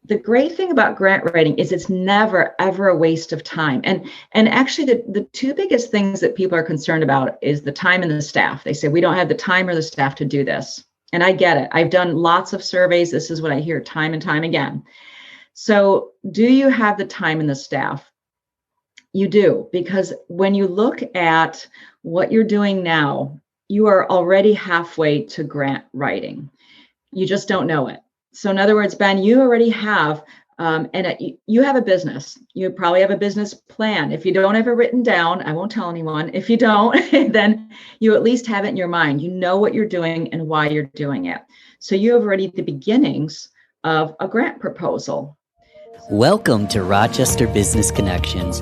the great thing about grant writing is it's never, ever a waste of time. And actually, the two biggest things that people are concerned about is the time and the staff. They say, we don't have the time or the staff to do this. And I get it. I've done lots of surveys. This is what I hear time and time again. So do you have the time and the staff? You do, because when you look at what you're doing now, you are already halfway to grant writing. You just don't know it. So in other words, Ben, you already have, you have a business. You probably have a business plan. If you don't have it written down, I won't tell anyone. If you don't, then you at least have it in your mind. You know what you're doing and why you're doing it. So you have already the beginnings of a grant proposal. Welcome to Rochester Business Connections,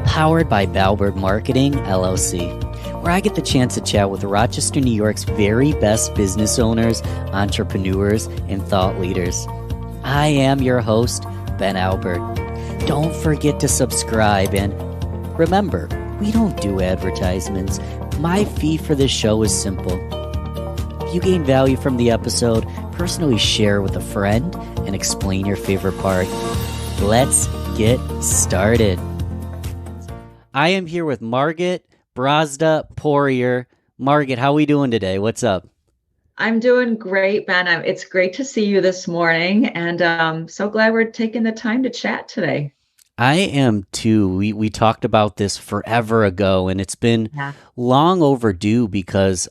powered by Balbert Marketing, LLC, where I get the chance to chat with Rochester, New York's very best business owners, entrepreneurs, and thought leaders. I am your host, Ben Albert. Don't forget to subscribe, and remember, we don't do advertisements. My fee for this show is simple. If you gain value from the episode, personally share with a friend and explain your favorite part. Let's get started. I am here with Margit Brazda Poirier. Margit, how are we doing today? What's up? I'm doing great, Ben. It's great to see you this morning, and I'm so glad we're taking the time to chat today. I am too. We talked about this forever ago, and it's been long overdue because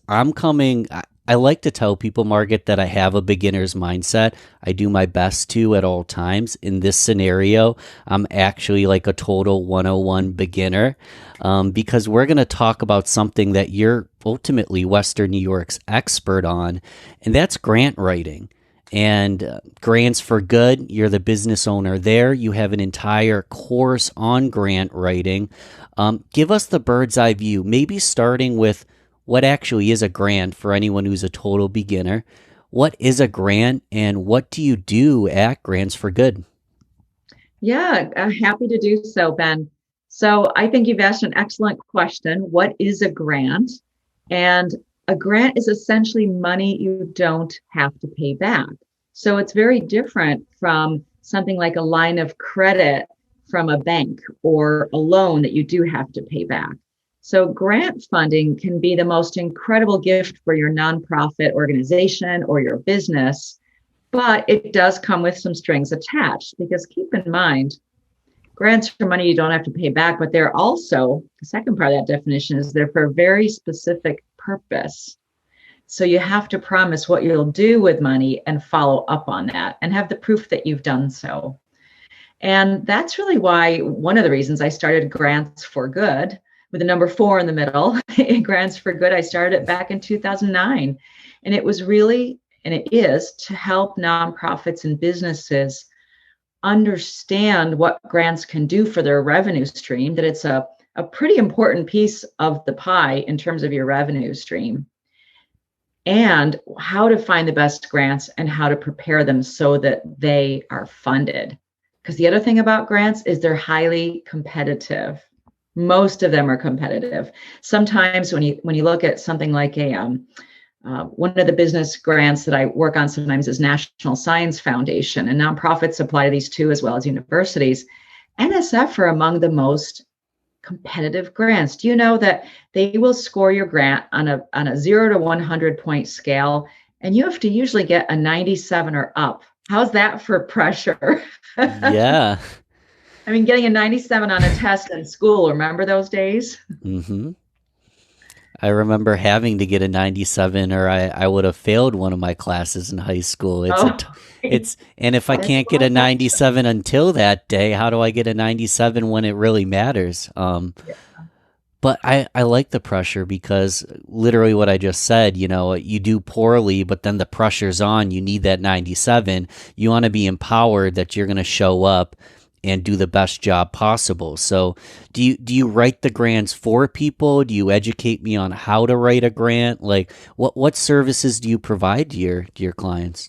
I like to tell people, Margit, that I have a beginner's mindset. I do my best to at all times. In this scenario, I'm actually like a total 101 beginner because we're going to talk about something that you're ultimately Western New York's expert on, and that's grant writing. And Grants4Good, you're the business owner there. You have an entire course on grant writing. Give us the bird's eye view, maybe starting with what actually is a grant for anyone who's a total beginner. What is a grant, and what do you do at Grants4Good? Yeah, I'm happy to do so, Ben. So I think you've asked an excellent question. What is a grant? And a grant is essentially money you don't have to pay back. So it's very different from something like a line of credit from a bank or a loan that you do have to pay back. So grant funding can be the most incredible gift for your nonprofit organization or your business, but it does come with some strings attached, because keep in mind, grants are money you don't have to pay back, but they're also, the second part of that definition is they're for a very specific purpose. So you have to promise what you'll do with money and follow up on that and have the proof that you've done so. And that's really why, one of the reasons I started Grants4Good, with the number 4 in the middle, Grants4Good. I started it back in 2009. And it was really, and it is, to help nonprofits and businesses understand what grants can do for their revenue stream, that it's a pretty important piece of the pie in terms of your revenue stream, and how to find the best grants and how to prepare them so that they are funded. Because the other thing about grants is they're highly competitive. Most of them are competitive. Sometimes when you look at something like one of the business grants that I work on sometimes is National Science Foundation, and nonprofits apply to these too, as well as universities. NSF are among the most competitive grants. Do you know that they will score your grant on a 0 to 100 point scale, and you have to usually get a 97 or up? How's that for pressure? Yeah. I mean, getting a 97 on a test in school, remember those days? Mm-hmm. I remember having to get a 97 or I would have failed one of my classes in high school. And if I can't get a 97 until that day, how do I get a 97 when it really matters? But I like the pressure because literally what I just said, you do poorly, but then the pressure's on. You need that 97. You want to be empowered that you're going to show up and do the best job possible. So do you write the grants for people? Do you educate me on how to write a grant? Like what services do you provide to your clients?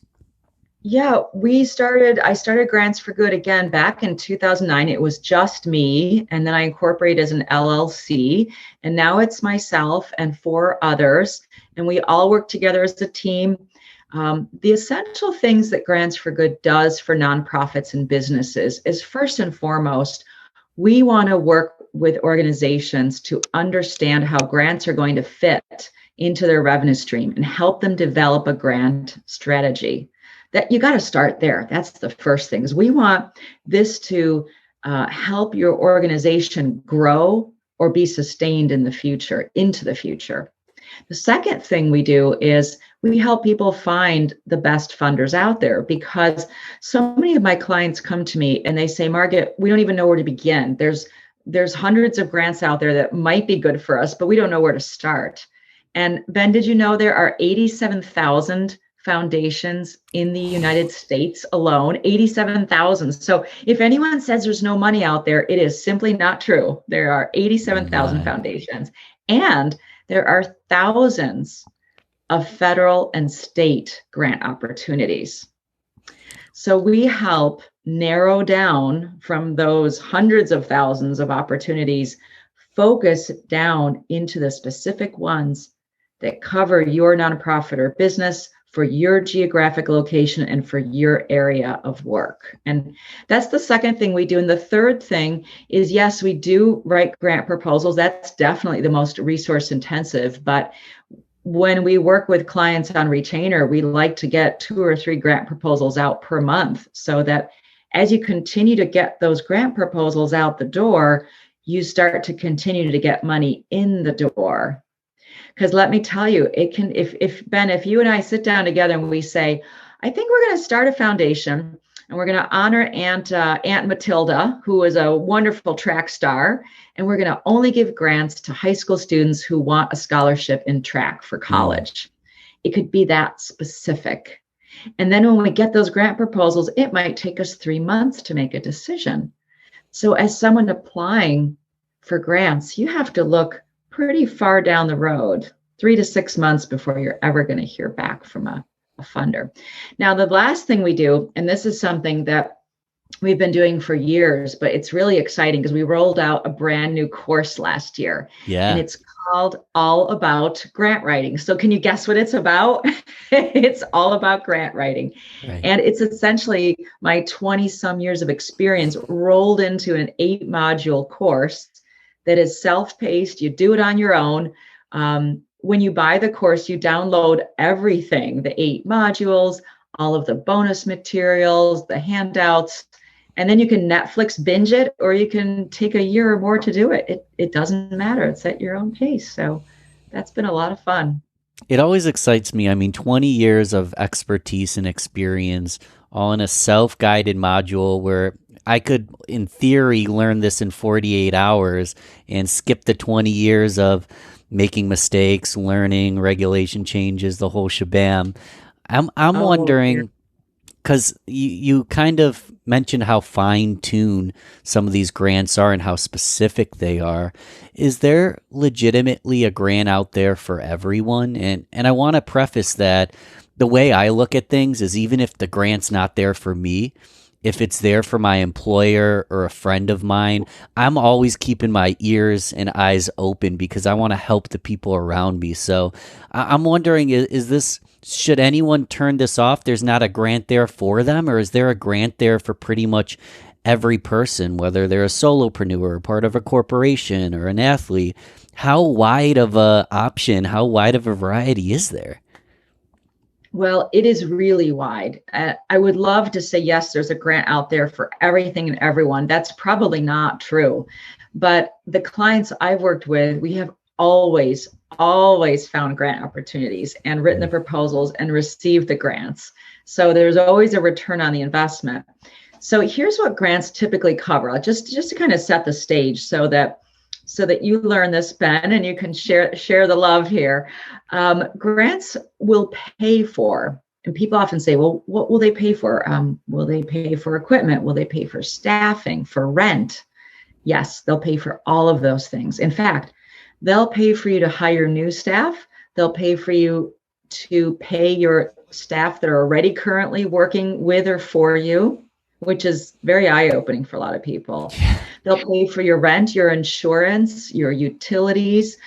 Yeah, I started Grants4Good again back in 2009. It was just me, and then I incorporated as an LLC, and now it's myself and 4 others, and we all work together as a team. The essential things that Grants for Good does for nonprofits and businesses is, first and foremost, we want to work with organizations to understand how grants are going to fit into their revenue stream and help them develop a grant strategy. That you got to start there. That's the first thing. Is we want this to help your organization grow or be sustained in the future, into the future. The second thing we do is we help people find the best funders out there, because so many of my clients come to me and they say, Margit, we don't even know where to begin. There's hundreds of grants out there that might be good for us, but we don't know where to start. And Ben, did you know there are 87,000 foundations in the United States alone? 87,000. So if anyone says there's no money out there, it is simply not true. There are 87,000 foundations, and there are thousands of federal and state grant opportunities. So we help narrow down from those hundreds of thousands of opportunities, focus down into the specific ones that cover your nonprofit or business for your geographic location and for your area of work. And that's the second thing we do. And the third thing is, yes, we do write grant proposals. That's definitely the most resource intensive. But when we work with clients on retainer, we like to get 2 or 3 grant proposals out per month, so that as you continue to get those grant proposals out the door, you start to continue to get money in the door. Because let me tell you, it can, if Ben, if you and I sit down together and we say, I think we're going to start a foundation and we're going to honor Aunt Matilda, who is a wonderful track star, and we're going to only give grants to high school students who want a scholarship in track for college. It could be that specific. And then when we get those grant proposals, it might take us 3 months to make a decision. So as someone applying for grants, you have to look pretty far down the road, 3 to 6 months before you're ever going to hear back from a funder. Now, the last thing we do, and this is something that we've been doing for years, but it's really exciting because we rolled out a brand new course last year. Yeah. And it's called All About Grant Writing. So can you guess what it's about? It's all about grant writing. Right. And it's essentially my 20 some years of experience rolled into an 8-module course that is self-paced. You do it on your own. When you buy the course, you download everything, the 8 modules, all of the bonus materials, the handouts, and then you can Netflix binge it, or you can take a year or more to do it. It doesn't matter. It's at your own pace. So that's been a lot of fun. It always excites me. I mean, 20 years of expertise and experience all in a self-guided module where I could, in theory, learn this in 48 hours and skip the 20 years of making mistakes, learning, regulation changes, the whole shabam. I'm wondering, because you kind of mentioned how fine-tuned some of these grants are and how specific they are. Is there legitimately a grant out there for everyone? And I want to preface that the way I look at things is, even if the grant's not there for me, if it's there for my employer or a friend of mine, I'm always keeping my ears and eyes open because I want to help the people around me. So I'm wondering, should anyone turn this off? There's not a grant there for them, or is there a grant there for pretty much every person, whether they're a solopreneur, part of a corporation, or an athlete? How wide of a option, how wide of a variety is there? Well, it is really wide. I would love to say, yes, there's a grant out there for everything and everyone. That's probably not true. But the clients I've worked with, we have always found grant opportunities and written the proposals and received the grants. So there's always a return on the investment. So here's what grants typically cover, just to kind of set the stage so that you learn this, Ben, and you can share the love here. Grants will pay for, and people often say, well, what will they pay for? Will they pay for equipment? Will they pay for staffing, for rent? Yes, they'll pay for all of those things. In fact, they'll pay for you to hire new staff. They'll pay for you to pay your staff that are already currently working with or for you, which is very eye-opening for a lot of people. They'll pay for your rent, your insurance, your utilities.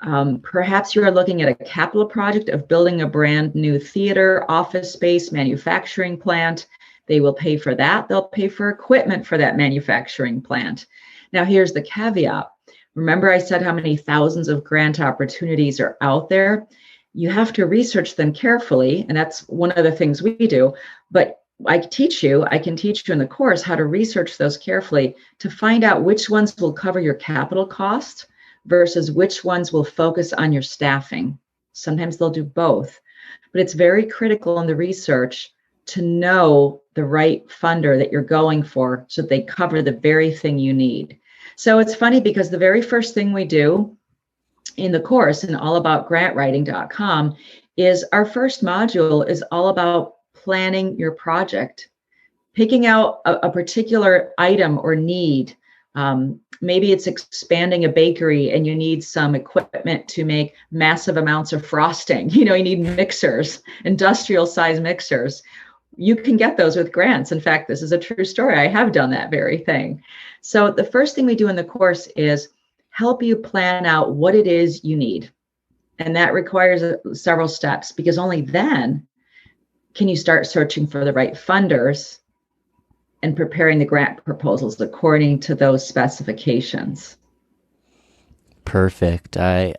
Perhaps you are looking at a capital project of building a brand new theater, office space, manufacturing plant. They will pay for that. They'll pay for equipment for that manufacturing plant. Now, here's the caveat. Remember, I said how many thousands of grant opportunities are out there? You have to research them carefully, and that's one of the things we do. But I can teach you in the course how to research those carefully to find out which ones will cover your capital cost versus which ones will focus on your staffing. Sometimes they'll do both, but it's very critical in the research to know the right funder that you're going for so that they cover the very thing you need. So it's funny because the very first thing we do in the course in allaboutgrantwriting.com is our first module is all about planning your project, picking out a particular item or need. Maybe it's expanding a bakery and you need some equipment to make massive amounts of frosting. You need mixers, industrial size mixers. You can get those with grants. In fact, this is a true story. I have done that very thing. So the first thing we do in the course is help you plan out what it is you need. And that requires several steps, because only then can you start searching for the right funders and preparing the grant proposals according to those specifications. Perfect. I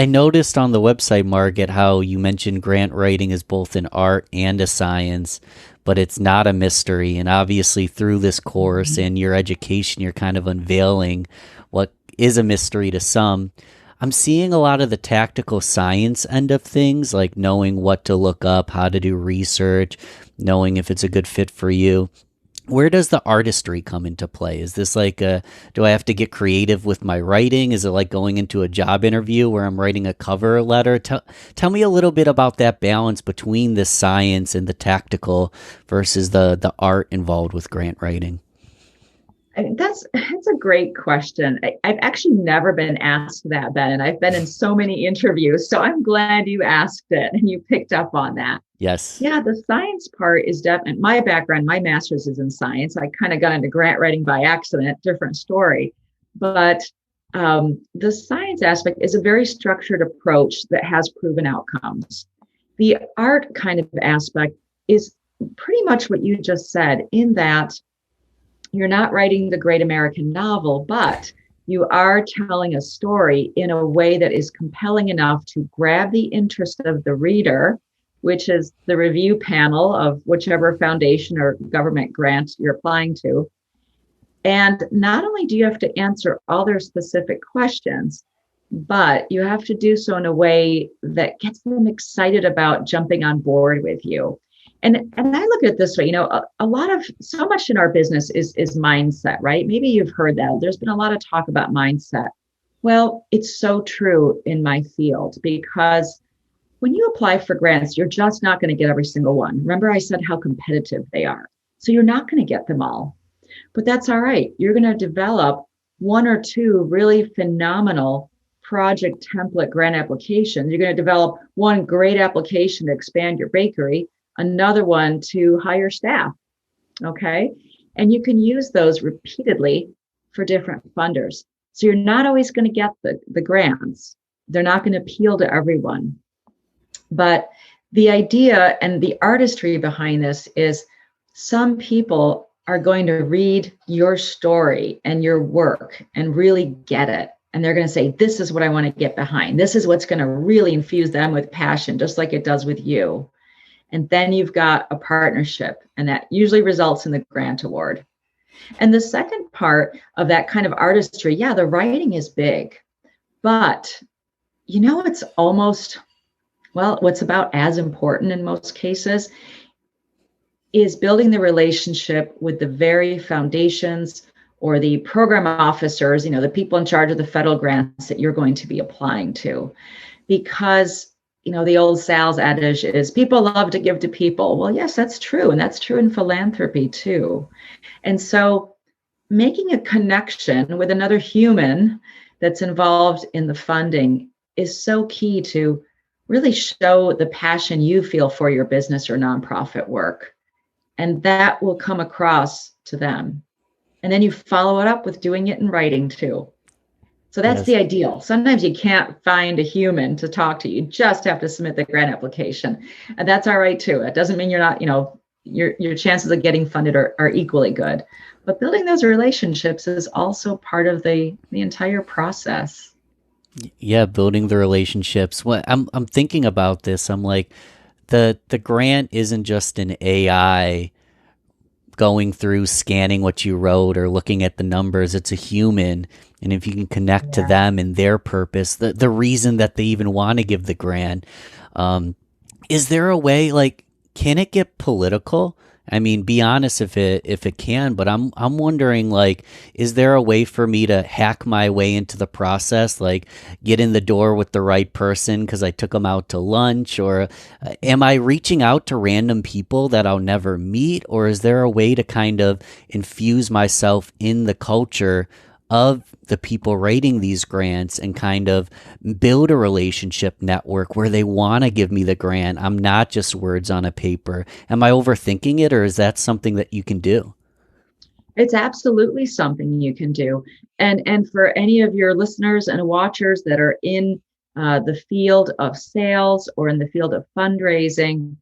noticed on the website, Margit, how you mentioned grant writing is both an art and a science, but it's not a mystery. And obviously through this course and your education, you're kind of unveiling what is a mystery to some. I'm seeing a lot of the tactical science end of things, like knowing what to look up, how to do research, knowing if it's a good fit for you. Where does the artistry come into play? Is this like do I have to get creative with my writing? Is it like going into a job interview where I'm writing a cover letter? Tell me a little bit about that balance between the science and the tactical versus the art involved with grant writing. That's a great question. I've actually never been asked that, Ben, and I've been in so many interviews. So I'm glad you asked it and you picked up on that. Yes. Yeah, the science part is definitely my background. My master's is in science. I kind of got into grant writing by accident, different story. But the science aspect is a very structured approach that has proven outcomes. The art kind of aspect is pretty much what you just said, in that you're not writing the great American novel, but you are telling a story in a way that is compelling enough to grab the interest of the reader, which is the review panel of whichever foundation or government grant you're applying to. And not only do you have to answer all their specific questions, but you have to do so in a way that gets them excited about jumping on board with you. And I look at it this way, a lot of, so much in our business is mindset, right? Maybe you've heard that. There's been a lot of talk about mindset. Well, it's so true in my field, because when you apply for grants, you're just not going to get every single one. Remember, I said how competitive they are. So you're not going to get them all, but that's all right. You're going to develop one or two really phenomenal project template grant applications. You're going to develop one great application to expand your bakery, another one to hire staff. Okay. And you can use those repeatedly for different funders. So you're not always going to get the grants. They're not going to appeal to everyone. But the idea and the artistry behind this is some people are going to read your story and your work and really get it. And they're going to say, this is what I want to get behind. This is what's going to really infuse them with passion, just like it does with you. And then you've got a partnership, and that usually results in the grant award. And the second part of that kind of artistry, yeah, the writing is big, but it's almost, well, what's about as important in most cases is building the relationship with the very foundations or the program officers, the people in charge of the federal grants that you're going to be applying to. Because the old Sal's adage is people love to give to people. Well, yes, that's true. And that's true in philanthropy too. And so making a connection with another human that's involved in the funding is so key to really show the passion you feel for your business or nonprofit work. And that will come across to them. And then you follow it up with doing it in writing too. So that's the Yes. ideal. Sometimes you can't find a human to talk to. You just have to submit the grant application. And that's all right too. It doesn't mean you're not, your chances of getting funded are equally good. But building those relationships is also part of the entire process. Yeah, building the relationships. Well, I'm thinking about this. I'm like, the grant isn't just an AI going through scanning what you wrote or looking at the numbers. It's a human. And if you can connect to Yeah. them and their purpose, the reason that they even want to give the grant, um, is there a way, like, can it get political? I mean, be honest if it can, but I'm wondering, like, is there a way for me to hack my way into the process, like get in the door with the right person because I took them out to lunch, or am I reaching out to random people that I'll never meet, or is there a way to kind of infuse myself in the culture of the people writing these grants and kind of build a relationship network where they want to give me the grant? I'm not just words on a paper. Am I overthinking it, or is that something that you can do? It's absolutely something you can do. And for any of your listeners and watchers that are in the field of sales or in the field of fundraising,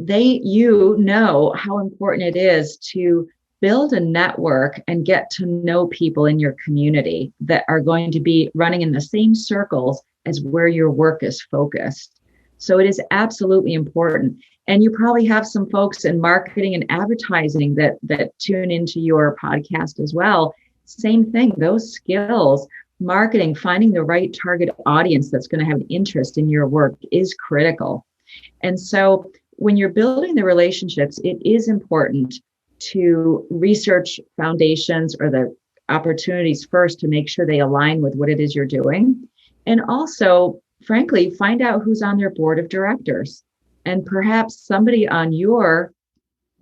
you know how important it is to build a network and get to know people in your community that are going to be running in the same circles as where your work is focused. So it is absolutely important. And you probably have some folks in marketing and advertising that tune into your podcast as well. Same thing, those skills, marketing, finding the right target audience that's going to have an interest in your work is critical. And so when you're building the relationships, it is important to research foundations or the opportunities first to make sure they align with what it is you're doing. And also, frankly, find out who's on their board of directors. And perhaps somebody on your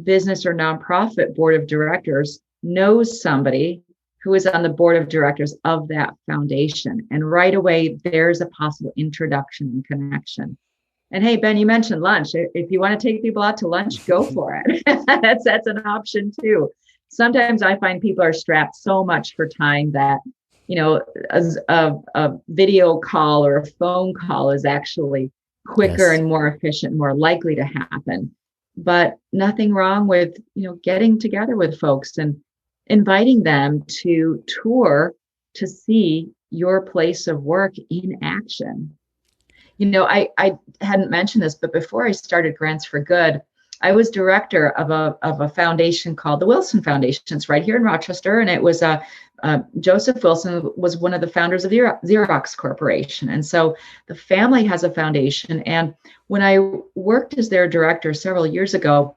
business or nonprofit board of directors knows somebody who is on the board of directors of that foundation. And right away, there's a possible introduction and connection. And hey, Ben, you mentioned lunch. If you want to take people out to lunch, go for it. That's an option too. Sometimes I find people are strapped so much for time that, a video call or a phone call is actually quicker Yes. and more efficient, more likely to happen. But nothing wrong with, getting together with folks and inviting them to tour to see your place of work in action. I hadn't mentioned this, but before I started Grants for Good, I was director of a foundation called the Wilson Foundation. It's right here in Rochester, and it was Joseph Wilson was one of the founders of the Xerox Corporation, and so the family has a foundation. And when I worked as their director several years ago,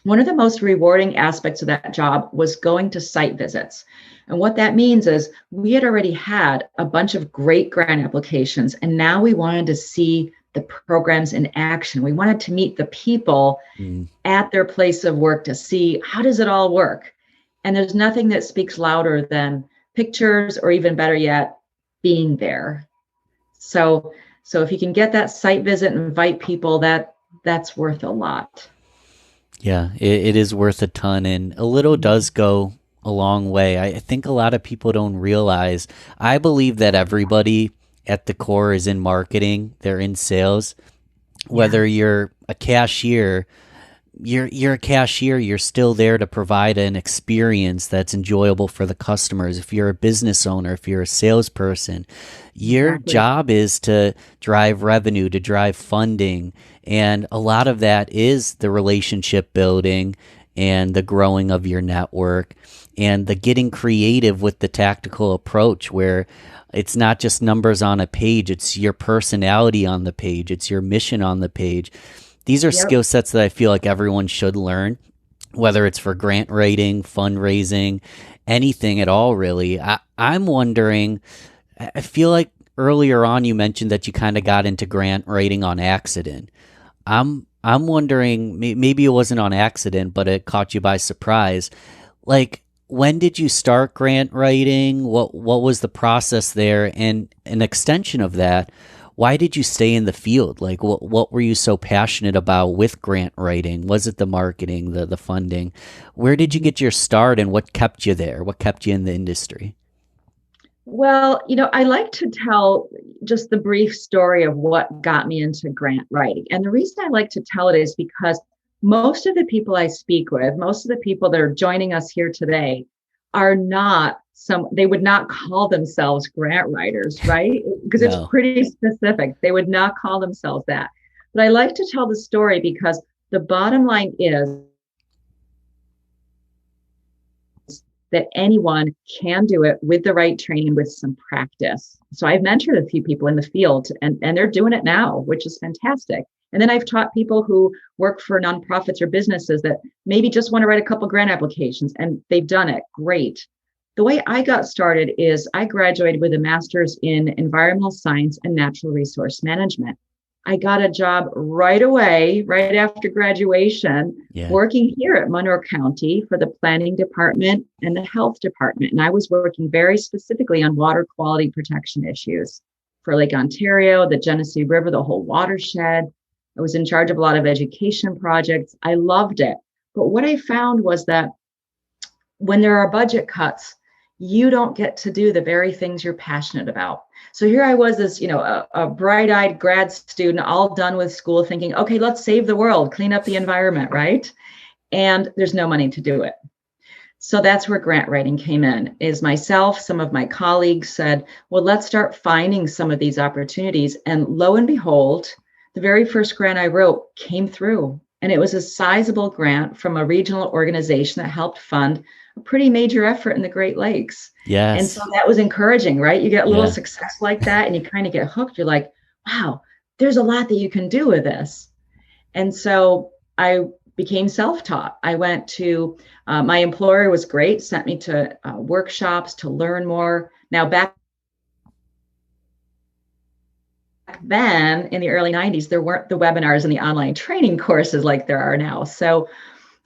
one of the most rewarding aspects of that job was going to site visits. And what that means is we had already had a bunch of great grant applications, and now we wanted to see the programs in action. We wanted to meet the people Mm. at their place of work to see how does it all work. And there's nothing that speaks louder than pictures, or even better yet, being there. So if you can get that site visit and invite people, that's worth a lot. Yeah, it is worth a ton, and a little does go a long way. I think a lot of people don't realize. I believe that everybody at the core is in marketing, they're in sales. Yeah. Whether you're a cashier, you're a cashier, you're still there to provide an experience that's enjoyable for the customers. If you're a business owner, if you're a salesperson, your Exactly. job is to drive revenue, to drive funding, and a lot of that is the relationship building and the growing of your network and the getting creative with the tactical approach, where it's not just numbers on a page, it's your personality on the page, it's your mission on the page. These are Yep. skill sets that I feel like everyone should learn, whether it's for grant writing, fundraising, anything at all, really. I'm wondering, I feel like earlier on you mentioned that you kind of got into grant writing on accident. I'm wondering, maybe it wasn't on accident, but it caught you by surprise. Like, when did you start grant writing? What was the process there? And an extension of that, why did you stay in the field? Like, what were you so passionate about with grant writing? Was it the marketing, the funding? Where did you get your start, and what kept you there? What kept you in the industry? Well, I like to tell just the brief story of what got me into grant writing. And the reason I like to tell it is because most of the people I speak with, most of the people that are joining us here today are not they would not call themselves grant writers, right? Because it's No. pretty specific. They would not call themselves that. But I like to tell the story because the bottom line is that anyone can do it with the right training, with some practice. So I've mentored a few people in the field and they're doing it now, which is fantastic. And then I've taught people who work for nonprofits or businesses that maybe just want to write a couple grant applications and they've done it. Great. The way I got started is I graduated with a master's in environmental science and natural resource management. I got a job right away, right after graduation, Yeah. working here at Monroe County for the planning department and the health department. And I was working very specifically on water quality protection issues for Lake Ontario, the Genesee River, the whole watershed. I was in charge of a lot of education projects. I loved it. But what I found was that when there are budget cuts, you don't get to do the very things you're passionate about. So here I was, this, a bright-eyed grad student, all done with school, thinking, okay, let's save the world, clean up the environment, right? And there's no money to do it. So that's where grant writing came in. Is myself, some of my colleagues said, well, let's start finding some of these opportunities. And lo and behold, the very first grant I wrote came through. And it was a sizable grant from a regional organization that helped fund a pretty major effort in the Great Lakes. And so Yes. that was encouraging, right? You get a little Yeah. success like that and you kind of get hooked. You're like, wow, there's a lot that you can do with this. And so I became self-taught. I went to, my employer was great, sent me to workshops to learn more. Now, back then in the early 90s, there weren't the webinars and the online training courses like there are now. So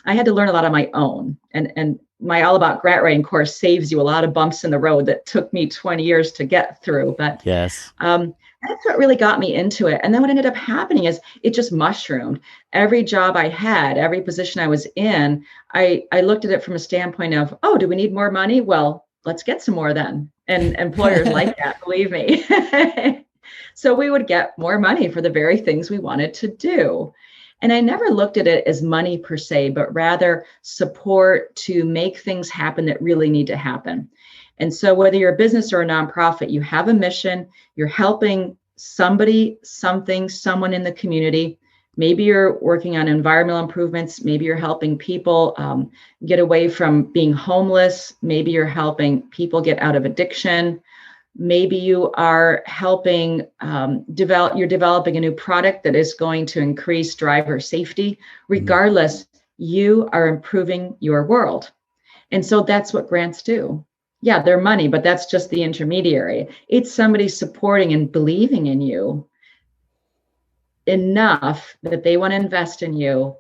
I had to learn a lot on my own. And my All About Grant Writing course saves you a lot of bumps in the road that took me 20 years to get through. But Yes. that's what really got me into it. And then what ended up happening is it just mushroomed. Every job I had, every position I was in, I looked at it from a standpoint of, oh, do we need more money? Well, let's get some more then. And employers like that, believe me. So we would get more money for the very things we wanted to do. And I never looked at it as money per se, but rather support to make things happen that really need to happen. And so whether you're a business or a nonprofit, you have a mission, you're helping somebody, something, someone in the community. Maybe you're working on environmental improvements. Maybe you're helping people get away from being homeless. Maybe you're helping people get out of addiction. Maybe you are helping you're developing a new product that is going to increase driver safety. Regardless, you are improving your world. And so that's what grants do. Yeah, they're money, but that's just the intermediary. It's somebody supporting and believing in you enough that they want to invest in you,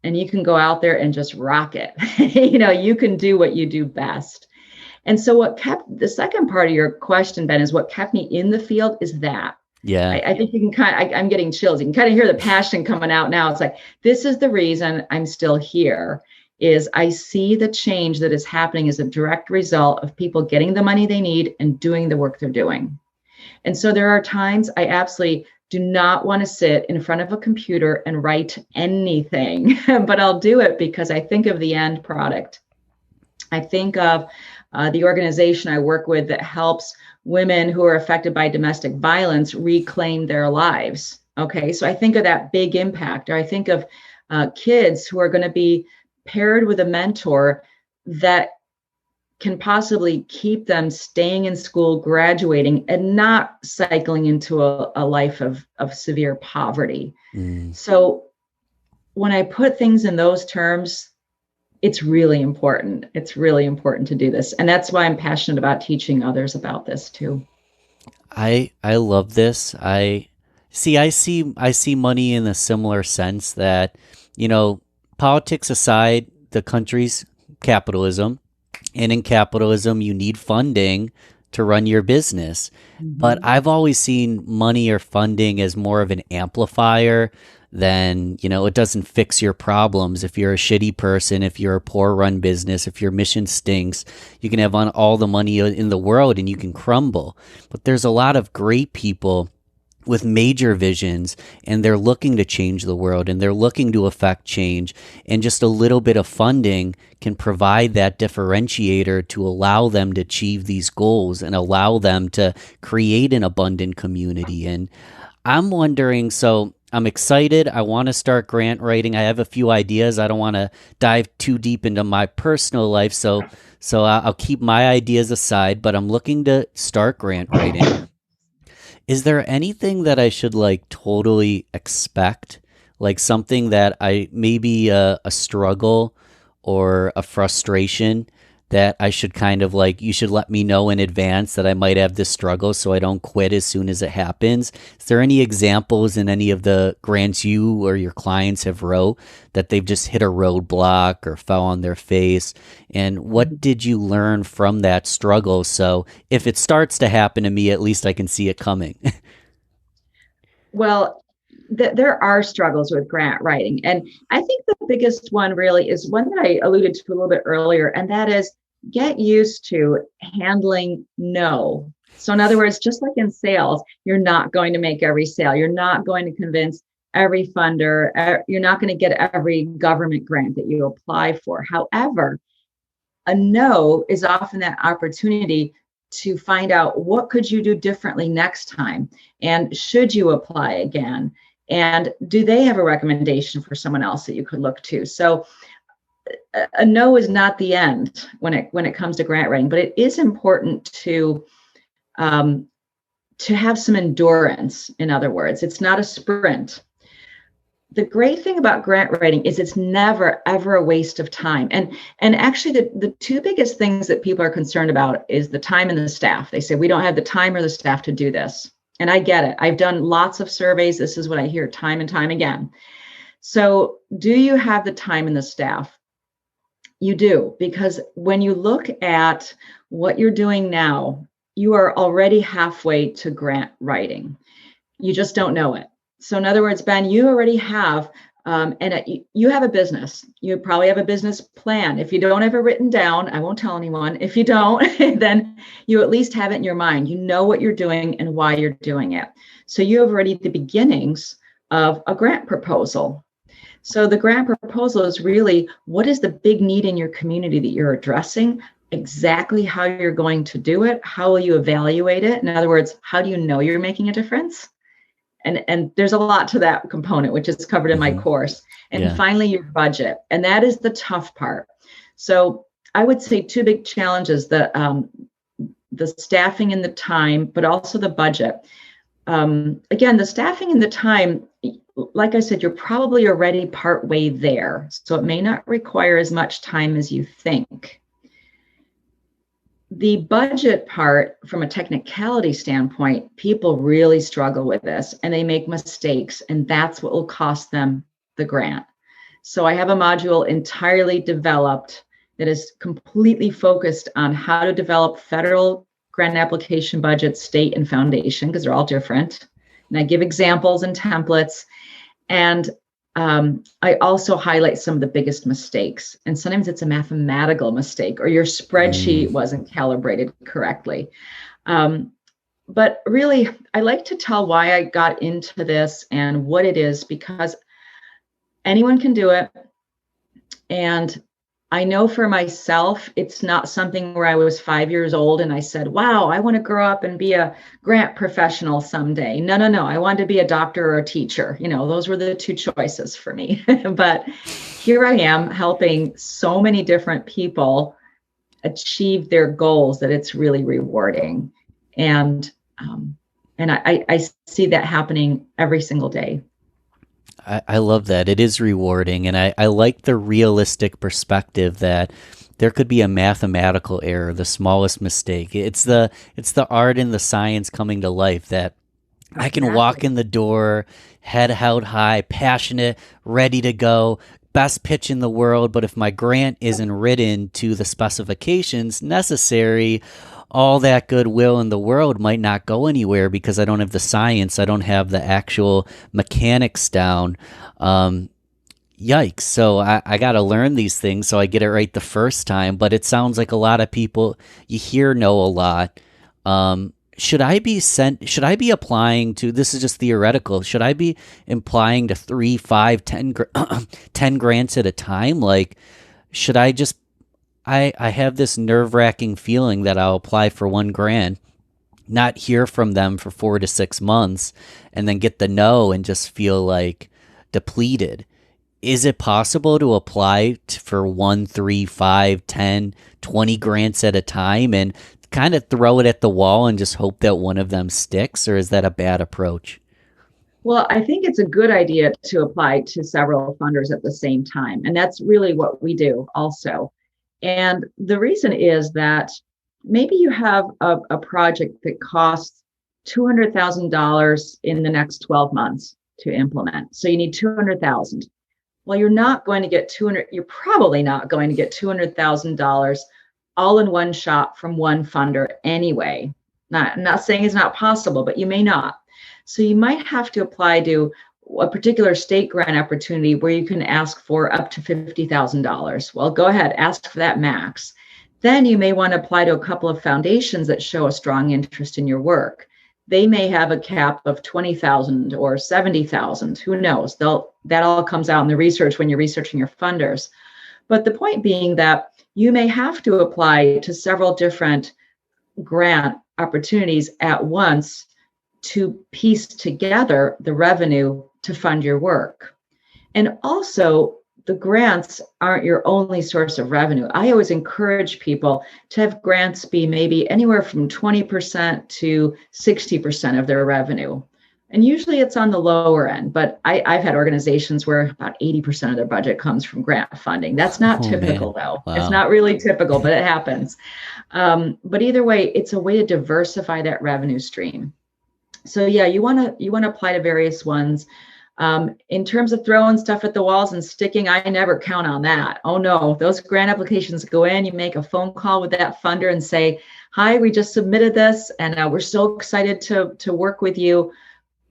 and you can go out there and just rock it. You can do what you do best. And so what kept the second part of your question, Ben, is what kept me in the field is that. Yeah. I think you can I'm getting chills. You can kind of hear the passion coming out now. It's like, this is the reason I'm still here, is I see the change that is happening as a direct result of people getting the money they need and doing the work they're doing. And so there are times I absolutely do not want to sit in front of a computer and write anything, but I'll do it because I think of the end product. I think of the organization I work with that helps women who are affected by domestic violence reclaim their lives. Okay, so I think of that big impact, or I think of kids who are going to be paired with a mentor that can possibly keep them staying in school, graduating, and not cycling into a life of severe poverty. So when I put things in those terms, it's really important. It's really important to do this. And that's why I'm passionate about teaching others about this too. I love this. I see money in a similar sense that, politics aside, the country's capitalism, and in capitalism you need funding to run your business. But I've always seen money or funding as more of an amplifier, then, it doesn't fix your problems. If you're a shitty person, if you're a poor run business, if your mission stinks, you can have all the money in the world and you can crumble. But there's a lot of great people with major visions, and they're looking to change the world and they're looking to affect change, and just a little bit of funding can provide that differentiator to allow them to achieve these goals and allow them to create an abundant community. And I'm wondering, so I'm excited. I want to start grant writing. I have a few ideas. I don't want to dive too deep into my personal life, so I'll keep my ideas aside, but I'm looking to start grant writing. Is there anything that I should totally expect? Like something that I maybe a struggle or a frustration that I should kind of you should let me know in advance that I might have this struggle so I don't quit as soon as it happens? Is there any examples in any of the grants you or your clients have wrote that they've just hit a roadblock or fell on their face? And what did you learn from that struggle? So if it starts to happen to me, at least I can see it coming. Well, there are struggles with grant writing. And I think the biggest one really is one that I alluded to a little bit earlier, and that is get used to handling no. So in other words, just like in sales, you're not going to make every sale. You're not going to convince every funder. You're not going to get every government grant that you apply for. However, a no is often that opportunity to find out what could you do differently next time, and should you apply again, and do they have a recommendation for someone else that you could look to. So a no is not the end when it comes to grant writing, but it is important to have some endurance. In other words, it's not a sprint. The great thing about grant writing is it's never, ever a waste of time. And actually, the two biggest things that people are concerned about is the time and the staff. They say, we don't have the time or the staff to do this. And I get it. I've done lots of surveys. This is what I hear time and time again. So do you have the time and the staff? You do, because when you look at what you're doing now, you are already halfway to grant writing. You just don't know it. So in other words, Ben, you already have, you have a business. You probably have a business plan. If you don't have it written down, I won't tell anyone. If you don't, then you at least have it in your mind. You know what you're doing and why you're doing it. So you have already the beginnings of a grant proposal. So the grant proposal is really, what is the big need in your community that you're addressing? Exactly how you're going to do it. How will you evaluate it? In other words, how do you know you're making a difference? And there's a lot to that component, which is covered in my course. And finally, your budget. And that is the tough part. So I would say two big challenges, the staffing and the time, but also the budget. Again, the staffing and the time, like I said, you're probably already partway there. So it may not require as much time as you think. The budget part, from a technicality standpoint, people really struggle with this and they make mistakes, and that's what will cost them the grant. So I have a module entirely developed that is completely focused on how to develop federal grant application budgets, state and foundation, because they're all different. And I give examples and templates. And I also highlight some of the biggest mistakes. And sometimes it's a mathematical mistake or your spreadsheet wasn't calibrated correctly. But really, I like to tell why I got into this and what it is, because anyone can do it. And I know for myself, it's not something where I was 5 years old and I said, wow, I want to grow up and be a grant professional someday. No. I wanted to be a doctor or a teacher. Those were the two choices for me. But here I am helping so many different people achieve their goals that it's really rewarding. And I see that happening every single day. I love that. It is rewarding. And I like the realistic perspective that there could be a mathematical error, the smallest mistake. It's the art and the science coming to life that I can walk in the door, head held high, passionate, ready to go, best pitch in the world. But if my grant isn't written to the specifications necessary, all that goodwill in the world might not go anywhere because I don't have the science, I don't have the actual mechanics down. Yikes. So I got to learn these things so I get it right the first time. But it sounds like a lot of people you hear know a lot. Should I be applying to, this is just theoretical, should I be applying to 3, 5, 10, 10 grants at a time? Like, should I just, I have this nerve wracking feeling that I'll apply for 1 grant, not hear from them for 4 to 6 months, and then get the no and just feel like depleted. Is it possible to apply for 1, 3, 5, 10, 20 grants at a time and kind of throw it at the wall and just hope that one of them sticks, or is that a bad approach? Well, I think it's a good idea to apply to several funders at the same time. And that's really what we do also. And the reason is that maybe you have a project that costs $200,000 in the next 12 months to implement. So you need 200,000. Well, you're probably not going to get $200,000 all in one shot from one funder anyway. I'm not saying it's not possible, but you may not. So you might have to apply to a particular state grant opportunity where you can ask for up to $50,000. Well, go ahead, ask for that max. Then you may want to apply to a couple of foundations that show a strong interest in your work. They may have a cap of 20,000 or 70,000. Who knows? That all comes out in the research when you're researching your funders. But the point being that you may have to apply to several different grant opportunities at once to piece together the revenue to fund your work. And also, the grants aren't your only source of revenue. I always encourage people to have grants be maybe anywhere from 20% to 60% of their revenue. And usually it's on the lower end, but I've had organizations where about 80% of their budget comes from grant funding. That's not typical, though. Wow. It's not really typical, but it happens. But either way, it's a way to diversify that revenue stream. So yeah, you want to apply to various ones. In terms of throwing stuff at the walls and sticking, I never count on that. Oh no, those grant applications go in, you make a phone call with that funder and say, hi, we just submitted this and we're so excited to work with you.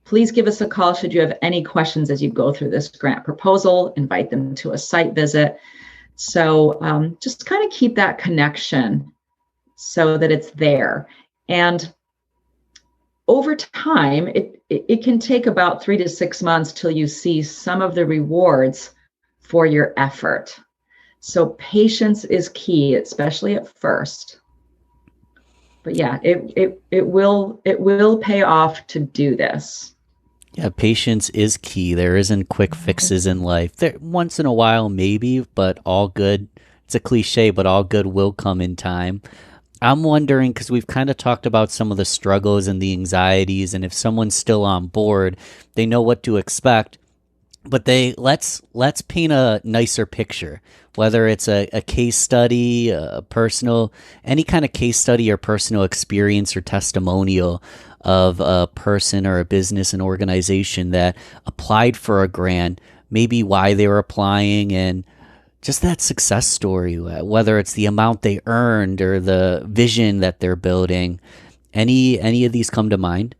Please give us a call should you have any questions as you go through this grant proposal, invite them to a site visit. So just kind of keep that connection so that it's there. And over time, it can take about 3 to 6 months till you see some of the rewards for your effort. So patience is key, especially at first. But yeah, it will pay off to do this. Yeah, patience is key. There isn't quick fixes in life. There, once in a while, maybe, but all good. It's a cliche, but all good will come in time. I'm wondering, because we've kind of talked about some of the struggles and the anxieties, and if someone's still on board, they know what to expect. But let's paint a nicer picture, whether it's a case study, a personal, any kind of case study or personal experience or testimonial of a person or a business and organization that applied for a grant, maybe why they were applying, and just that success story, whether it's the amount they earned or the vision that they're building. Any of these come to mind?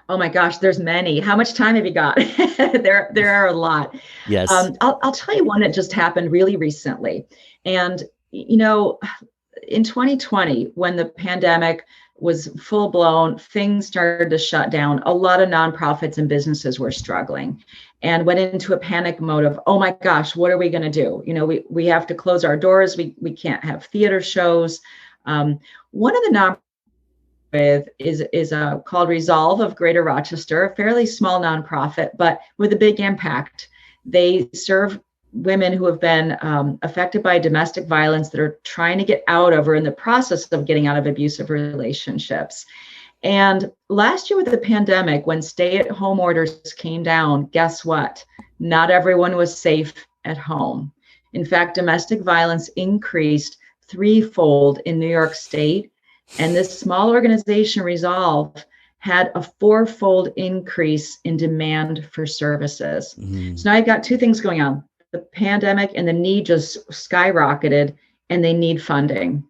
Oh my gosh, there's many. How much time have you got? There are a lot. Yes. I'll tell you one that just happened really recently. And, in 2020, when the pandemic was full blown, things started to shut down. A lot of nonprofits and businesses were struggling and went into a panic mode of, oh my gosh, what are we going to do? We have to close our doors. We can't have theater shows. One of the nonprofits is called Resolve of Greater Rochester, a fairly small nonprofit, but with a big impact. They serve women who have been affected by domestic violence that are trying to get out of or in the process of getting out of abusive relationships. And last year with the pandemic, when stay-at-home orders came down, guess what? Not everyone was safe at home. In fact, domestic violence increased threefold in New York State. And this small organization, Resolve, had a fourfold increase in demand for services. Mm-hmm. So now I've got two things going on. The pandemic and the need just skyrocketed, and they need funding.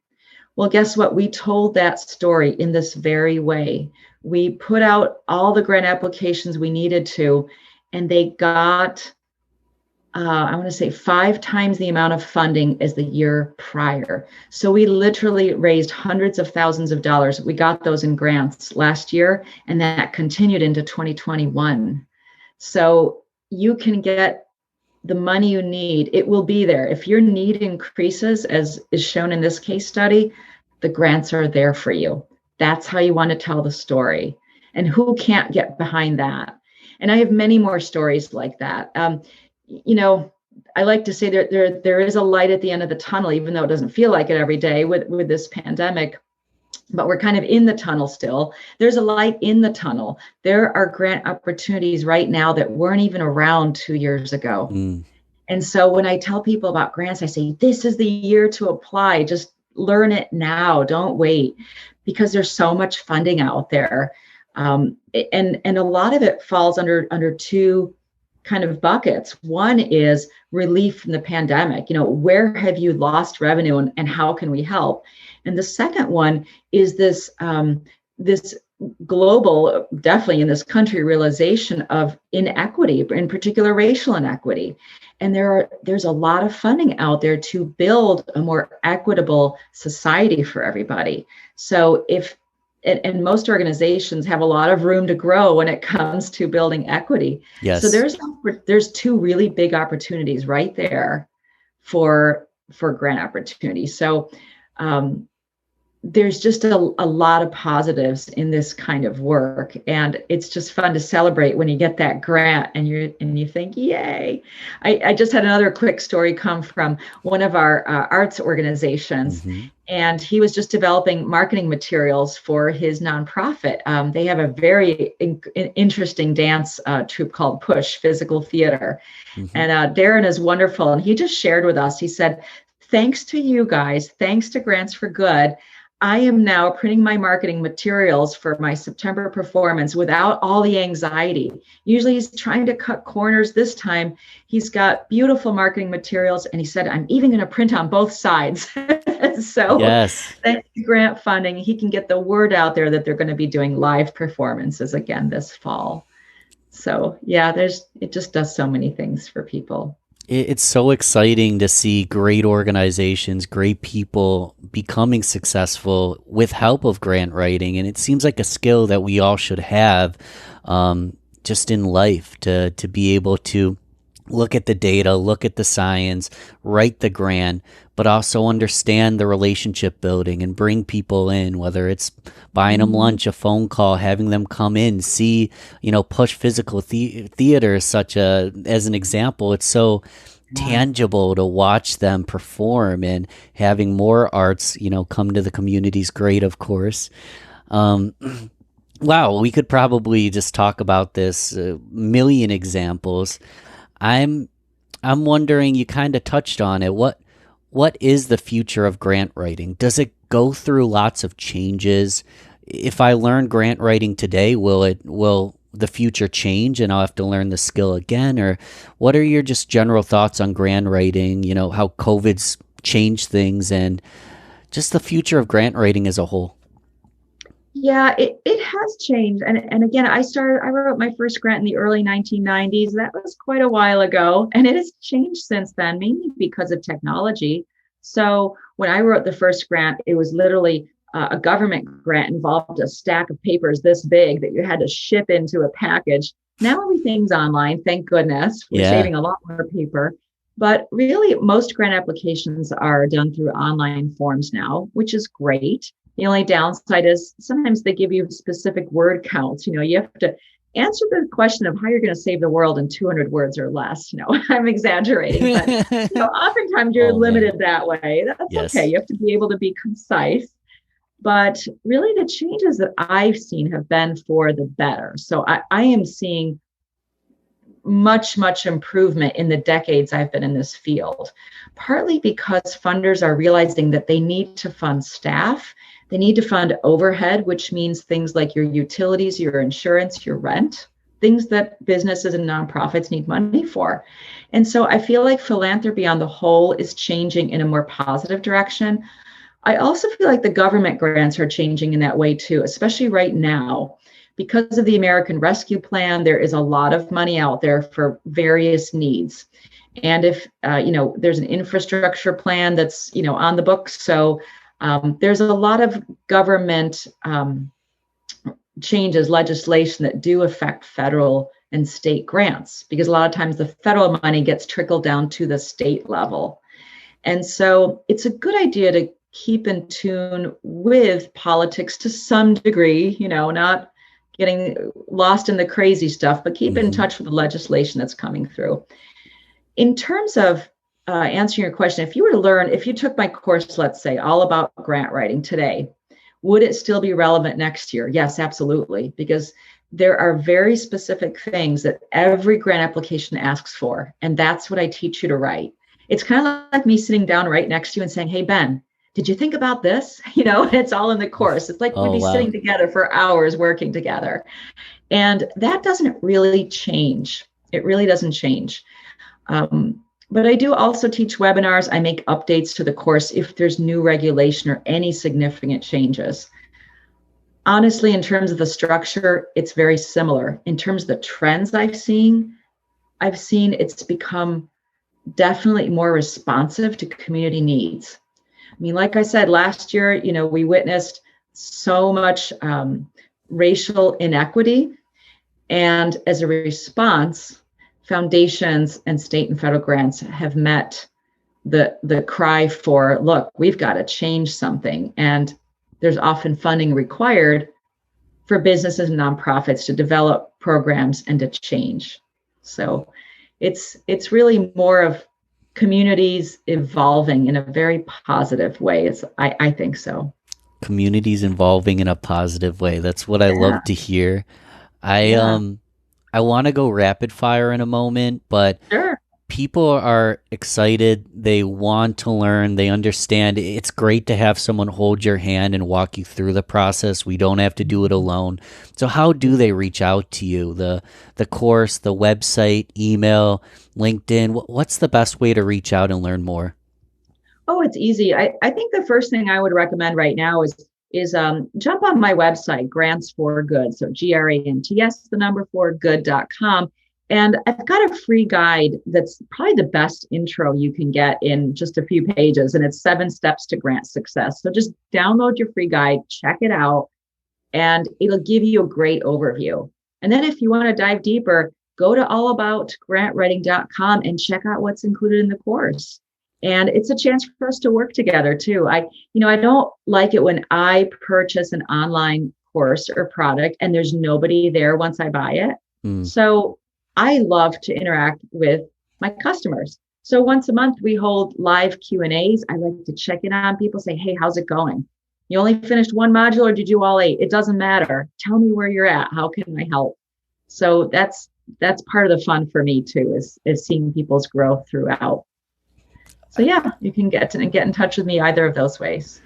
Well, guess what? We told that story in this very way. We put out all the grant applications we needed to, and they got, I want to say 5 times the amount of funding as the year prior. So we literally raised hundreds of thousands of dollars. We got those in grants last year, and that continued into 2021. So you can get the money you need. It will be there. If your need increases, as is shown in this case study, the grants are there for you. That's how you want to tell the story. And who can't get behind that? And I have many more stories like that. I like to say there is a light at the end of the tunnel, even though it doesn't feel like it every day with this pandemic. But we're kind of in the tunnel still. There's a light in the tunnel. There are grant opportunities right now that weren't even around 2 years ago. And so when I tell people about grants, I say, this is the year to apply. Just learn it now. Don't wait, because there's so much funding out there. And a lot of it falls under two kind of buckets. One is relief from the pandemic. Where have you lost revenue and how can we help? And the second one is this global, definitely in this country, realization of inequity, in particular racial inequity. And there's a lot of funding out there to build a more equitable society for everybody. So and most organizations have a lot of room to grow when it comes to building equity. Yes. So there's two really big opportunities right there for grant opportunities. So there's just a lot of positives in this kind of work, and it's just fun to celebrate when you get that grant and you think, yay. I just had another quick story come from one of our arts organizations. And he was just developing marketing materials for his nonprofit. They have a very interesting dance troupe called Push Physical Theater. And Darren is wonderful. And he just shared with us, he said, thanks to you guys, thanks to Grants4Good, I am now printing my marketing materials for my September performance without all the anxiety. Usually he's trying to cut corners. This time he's got beautiful marketing materials. And he said, I'm even going to print on both sides. So yes. Thanks to grant funding, he can get the word out there that they're going to be doing live performances again this fall. So yeah, it just does so many things for people. It's so exciting to see great organizations, great people becoming successful with help of grant writing. And it seems like a skill that we all should have just in life to be able to look at the data, look at the science, write the grant, but also understand the relationship building and bring people in, whether it's buying them lunch, a phone call, having them come in, see, Push Physical Theater as an example. It's so tangible to watch them perform, and having more arts, come to the community is great, of course. Wow, we could probably just talk about this, a million examples. I'm wondering, you kind of touched on it. What is the future of grant writing? Does it go through lots of changes? If I learn grant writing today, will the future change and I'll have to learn the skill again? Or what are your just general thoughts on grant writing, how COVID's changed things and just the future of grant writing as a whole? Yeah, it has changed. And again, I wrote my first grant in the early 1990s. That was quite a while ago. And it has changed since then, mainly because of technology. So when I wrote the first grant, it was literally a government grant, involved a stack of papers this big that you had to ship into a package. Now everything's online, thank goodness. We're saving a lot more paper. But really, most grant applications are done through online forms now, which is great. The only downside is sometimes they give you specific word counts. You have to answer the question of how you're going to save the world in 200 words or less. I'm exaggerating, but oftentimes you're limited that way. That's okay. You have to be able to be concise. But really, the changes that I've seen have been for the better. So I am seeing much, much improvement in the decades I've been in this field, partly because funders are realizing that they need to fund staff. They need to fund overhead, which means things like your utilities, your insurance, your rent, things that businesses and nonprofits need money for. And so I feel like philanthropy on the whole is changing in a more positive direction. I also feel like the government grants are changing in that way too, especially right now. Because of the American Rescue Plan, there is a lot of money out there for various needs. And if there's an infrastructure plan that's on the books, so there's a lot of government changes, legislation that do affect federal and state grants, because a lot of times the federal money gets trickled down to the state level. And so it's a good idea to keep in tune with politics to some degree, not getting lost in the crazy stuff, but keep in touch with the legislation that's coming through. In terms of answering your question, if you took my course, let's say, all about grant writing today, would it still be relevant next year? Yes, absolutely, because there are very specific things that every grant application asks for, and that's what I teach you to write. It's kind of like me sitting down right next to you and saying, hey, Ben, did you think about this? It's all in the course. It's like we'd be sitting together for hours working together. And that doesn't really change. It really doesn't change. But I do also teach webinars. I make updates to the course if there's new regulation or any significant changes. Honestly, in terms of the structure, it's very similar. In terms of the trends I've seen it's become definitely more responsive to community needs. I mean, like I said, last year, we witnessed so much racial inequity. And as a response, foundations and state and federal grants have met the cry for, look, we've got to change something. And there's often funding required for businesses and nonprofits to develop programs and to change. So it's really more of communities evolving in a very positive way. I think so. Communities evolving in a positive way. That's what I love to hear. I want to go rapid fire in a moment, but sure. People are excited. They want to learn. They understand. It's great to have someone hold your hand and walk you through the process. We don't have to do it alone. So how do they reach out to you? The course, the website, email, LinkedIn. What's the best way to reach out and learn more? Oh, it's easy. I think the first thing I would recommend right now is jump on my website, Grants4Good. So GRANTS, the number 4good.com. And I've got a free guide that's probably the best intro you can get in just a few pages. And it's 7 steps to grant success. So just download your free guide, check it out, and it'll give you a great overview. And then if you want to dive deeper, go to allaboutgrantwriting.com and check out what's included in the course. And it's a chance for us to work together too. I don't like it when I purchase an online course or product and there's nobody there once I buy it. So I love to interact with my customers. So once a month, we hold live Q&As. I like to check in on people, say, hey, how's it going? You only finished 1 module or did you do all 8? It doesn't matter. Tell me where you're at. How can I help? So that's part of the fun for me too, is seeing people's growth throughout. So yeah, you can get in touch with me either of those ways.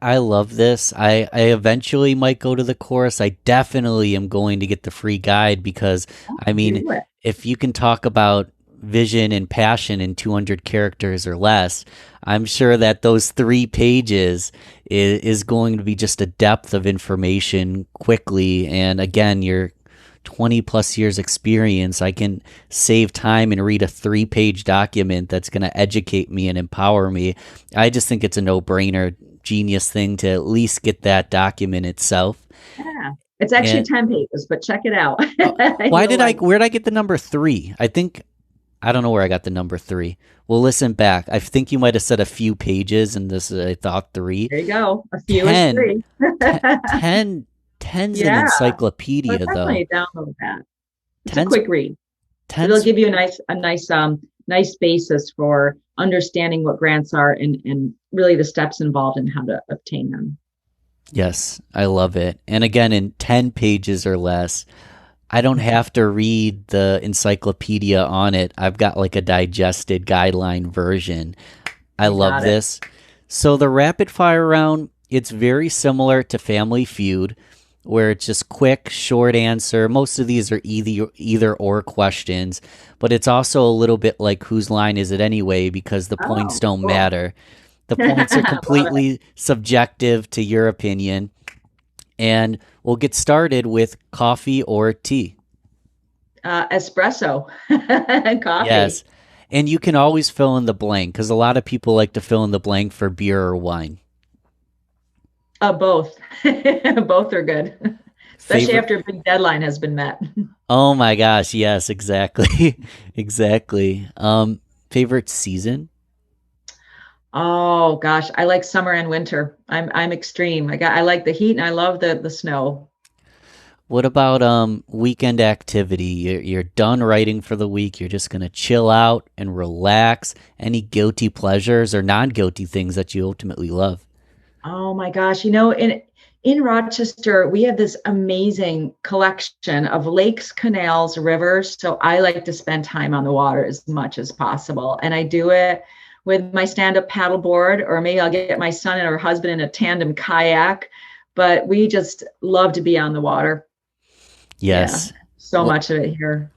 I love this. I eventually might go to the course. I definitely am going to get the free guide because, I mean, if you can talk about vision and passion in 200 characters or less, I'm sure that those 3 pages is going to be just a depth of information quickly. And again, your 20 plus years experience, I can save time and read a 3-page document that's going to educate me and empower me. I just think it's a no-brainer, genius thing to at least get that document itself. Yeah, it's actually 10 pages, but check it out. Where did I get the number 3? I don't know where I got the number 3. Well, listen back. I think you might have said a few pages, and this I thought 3. There you go. A few 10, is 3. 10's an encyclopedia, though. Definitely download that. It's a quick read. It'll give you a nice basis for understanding what grants are and really the steps involved in how to obtain them. Yes, I love it. And again, in 10 pages or less, I don't have to read the encyclopedia on it. I've got like a digested guideline version. I love this. So the rapid fire round, it's very similar to Family Feud, where it's just quick, short answer. Most of these are either or questions, but it's also a little bit like Whose Line Is It Anyway, because the points don't matter. The points are I love it. completely subjective to your opinion. And we'll get started with coffee or tea. Espresso and coffee. Yes. And you can always fill in the blank because a lot of people like to fill in the blank for beer or wine. Both. Both are good, especially Favorite? after a big deadline has been met. Oh my gosh, yes, exactly. Exactly. Favorite season? Oh gosh, I like summer and winter. I'm extreme. I like the heat and I love the snow. What about weekend activity? You're done writing for the week. You're just gonna chill out and relax. Any guilty pleasures or non-guilty things that you ultimately love? Oh my gosh, in Rochester, we have this amazing collection of lakes, canals, rivers. So I like to spend time on the water as much as possible. And I do it with my stand-up paddleboard, or maybe I'll get my son and her husband in a tandem kayak. But we just love to be on the water. Yeah, Yes. so Well, much of it here.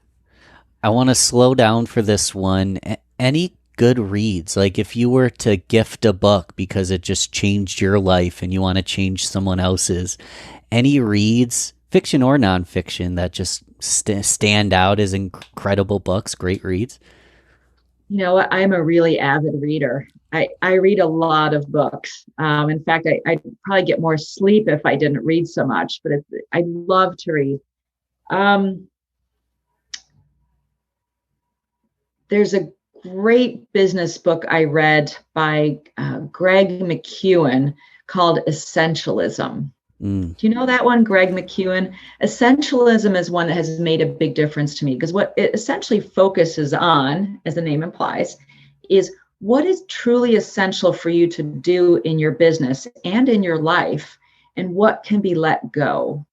I want to slow down for this one. Any good reads? Like if you were to gift a book because it just changed your life and you want to change someone else's, any reads, fiction or nonfiction, that just stand out as incredible books, great reads? You know what? I'm a really avid reader. I read a lot of books. In fact, I'd probably get more sleep if I didn't read so much, but I love to read. Um, there's a great business book I read by Greg McKeown called Essentialism. Mm, Do you know that one, Greg McKeown? Essentialism is one that has made a big difference to me because what it essentially focuses on, as the name implies, is what is truly essential for you to do in your business and in your life, and what can be let go.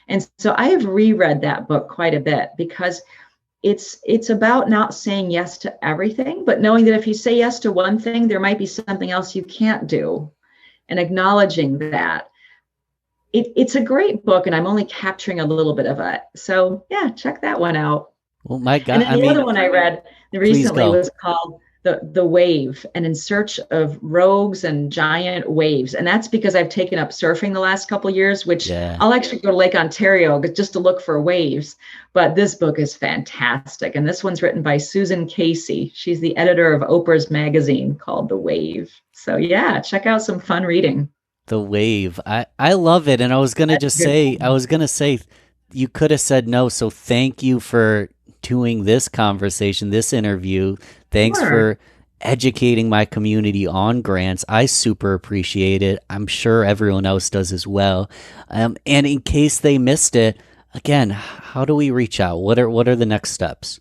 And so I have reread that book quite a bit because it's about not saying yes to everything, but knowing that if you say yes to one thing, there might be something else you can't do, and acknowledging that. It's a great book, and I'm only capturing a little bit of it. So yeah, check that one out. oh my And God. then I the mean, other one I read please recently go. was called the Wave, and in search of rogues and giant waves. And that's because I've taken up surfing the last couple of years, which Yeah. I'll actually go to Lake Ontario just to look for waves. But this book is fantastic. And this one's written by Susan Casey. She's the editor of Oprah's magazine called The Wave. So yeah, check out some fun reading. The Wave. I love it. And I was going to That's just a good say, I one. was going to say, you could have said no. So thank you for doing this conversation, this interview. Thanks Sure. for educating my community on grants. I super appreciate it. I'm sure everyone else does as well. And in case they missed it, again, how do we reach out? What are the next steps?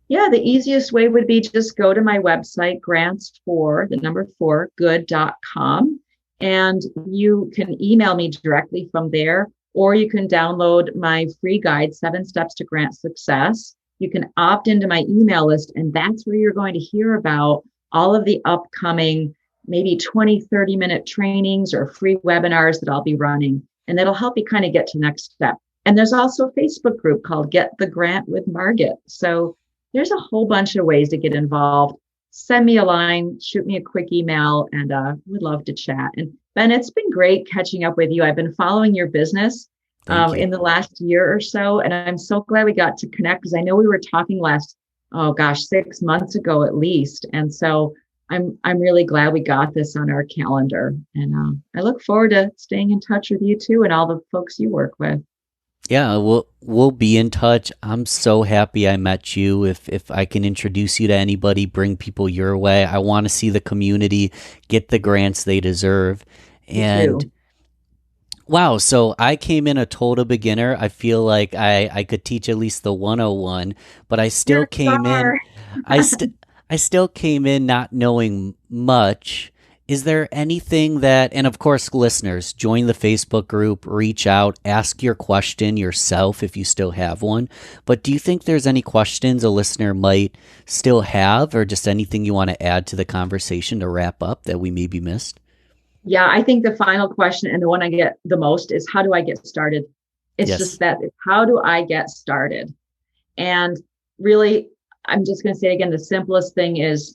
Yeah, the easiest way would be just go to my website, the number four, good.com, and you can email me directly from there, or you can download my free guide, 7 Steps to Grant Success. You can opt into my email list, and that's where you're going to hear about all of the upcoming, maybe 20, 30-minute trainings or free webinars that I'll be running. And that'll help you kind of get to the next step. And there's also a Facebook group called Get the Grant with Margit. So there's a whole bunch of ways to get involved. Send me a line, shoot me a quick email, and would love to chat. And Ben, it's been great catching up with you. I've been following your business Thank you. in the last year or so, and I'm so glad we got to connect because I know we were talking last, oh gosh, 6 months ago at least. And so I'm really glad we got this on our calendar, and I look forward to staying in touch with you too and all the folks you work with. Yeah, we'll be in touch. I'm so happy I met you. If I can introduce you to anybody, bring people your way. I want to see the community get the grants they deserve. Me And too. wow, so I came in a total beginner. I feel like I could teach at least the 101, but I You're still a came in star. I st I still came in not knowing much. Is there anything that, and of course, listeners, join the Facebook group, reach out, ask your question yourself if you still have one. But do you think there's any questions a listener might still have, or just anything you want to add to the conversation to wrap up that we maybe missed? Yeah, I think the final question and the one I get the most is how do I get started? It's just Yes. that how do I get started? And really, I'm just going to say again, the simplest thing is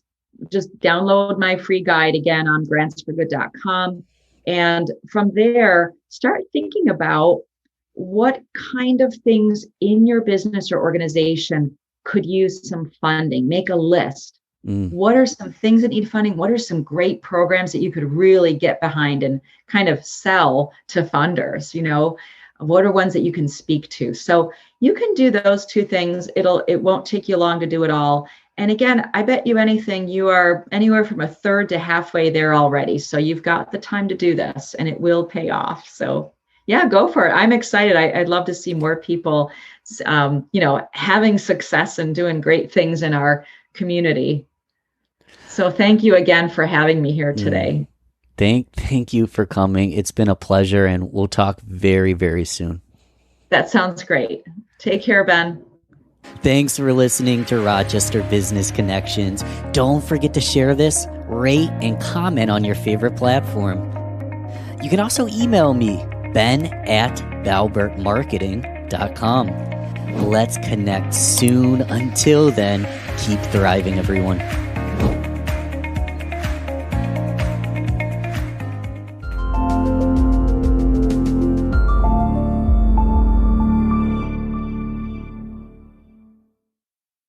just download my free guide again on grants4good.com. And from there, start thinking about what kind of things in your business or organization could use some funding. Make a list. What are some things that need funding? What are some great programs that you could really get behind and kind of sell to funders? What are ones that you can speak to? So you can do those two things. It won't take you long to do it all. And again, I bet you anything, you are anywhere from a third to halfway there already. So you've got the time to do this, and it will pay off. So yeah, go for it. I'm excited. I'd love to see more people, having success and doing great things in our community. So thank you again for having me here today. Thank you for coming. It's been a pleasure, and we'll talk very, very soon. That sounds great. Take care, Ben. Thanks for listening to Rochester Business Connections. Don't forget to share this, rate, and comment on your favorite platform. You can also email me, ben@balbertmarketing.com. Let's connect soon. Until then, keep thriving, everyone.